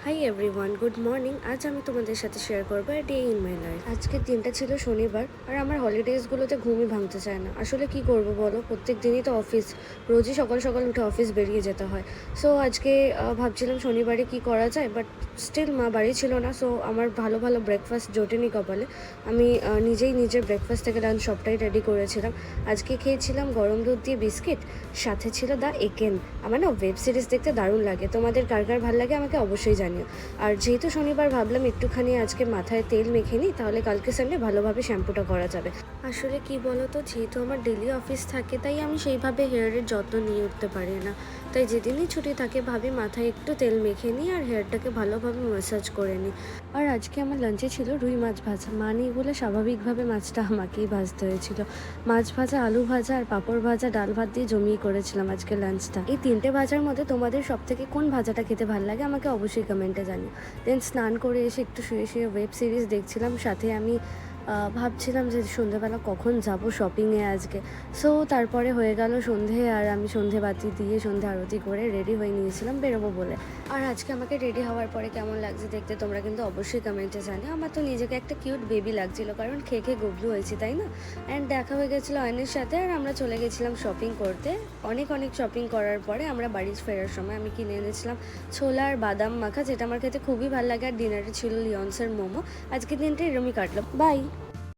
Hi everyone, good morning. আজ আমি তোমাদের সাথে শেয়ার করবো ডে ইন মাই লাইফ। আজকের দিনটা ছিল শনিবার, আর আমার হলিডেজগুলোতে ঘুমই ভাঙতে চায় না। আসলে কি করব বলো, প্রত্যেক দিনই তো অফিস, রোজই সকাল সকাল উঠে অফিস বেরিয়ে যেতে হয়। সো আজকে ভাবছিলাম শনিবারে কি করা যায়, বাট স্টিল মা বাড়ি ছিল না। সো আমার ভালো ভালো ব্রেকফাস্ট জোটেনি কপালে। আমি নিজেই নিজের ব্রেকফাস্ট থেকে লাঞ্চ সবটাই রেডি করেছিলাম। আজকে খেয়েছিলাম গরম দুধ দিয়ে বিস্কিট, সাথে ছিল দ্য একেন। আমার না ওয়েব সিরিজ দেখতে দারুণ লাগে, তোমাদের কার কার ভালো লাগে আমাকে অবশ্যই জানিও। আর যেহেতু শনিবার, ভাবলাম একটুখানি আজকে মাথায় তেল মেখে নিই, তাহলে কালকে সানডে ভালোভাবে শ্যাম্পুটা করা যাবে। আসলে কি বলো তো, যেহেতু আমার ডেলি অফিস থাকে, তাই আমি সেইভাবে হেয়ারের যত্ন নিয়ে উঠতে পারি না। তাই যেদিনই ছুটি থাকে ভাবি মাথায় একটু তেল মেখে নিই আর হেয়ারটাকে ভালোভাবে ম্যাসাজ করে নিই। আর আজকে আমার লাঞ্চে ছিল রুই মাছ ভাজা। মা নেই বলে স্বাভাবিকভাবে মাছটা আমাকেই ভাজতে হয়েছিল। মাছ ভাজা, আলু ভাজা আর পাঁপড় ভাজা, ডাল ভাত দিয়ে জমিয়ে করেছিলাম আজকে লাঞ্চটা। এই তিনটে ভাজার মধ্যে তোমাদের সব থেকে কোন ভাজাটা খেতে ভালো লাগে আমাকে অবশ্যই কমেন্টে জানিও। দেন স্নান করে এসে একটু শুয়ে শুয়ে ওয়েব সিরিজ দেখছিলাম, সাথে আমি ভাবছিলাম যে সন্ধেবেলা কখন যাব শপিংয়ে আজকে। সো তারপরে হয়ে গেল সন্ধে, আর আমি সন্ধে বাতি দিয়ে সন্ধে আরতি করে রেডি হয়ে নিয়েছিলাম বেরোবো বলে। আর আজকে আমাকে রেডি হওয়ার পরে কেমন লাগছে দেখতে তোমরা কিন্তু অবশ্যই কমেন্টে জানিও। আমার তো নিজেকে একটা কিউট বেবি লাগছিল, কারণ খেয়ে খেয়ে গবলু হয়েছি, তাই না? অ্যান্ড দেখা হয়ে গেছিলো অয়নের সাথে, আর আমরা চলে গেছিলাম শপিং করতে। অনেক অনেক শপিং করার পরে আমরা বাড়ি ফেরার সময় আমি কিনে এনেছিলাম ছোলা আর বাদাম মাখা, যেটা আমার খেতে খুবই ভালো লাগে। আর ডিনারে ছিল লিওন্সের মোমো। আজকের দিনটা এরমই কাটলো। বাই।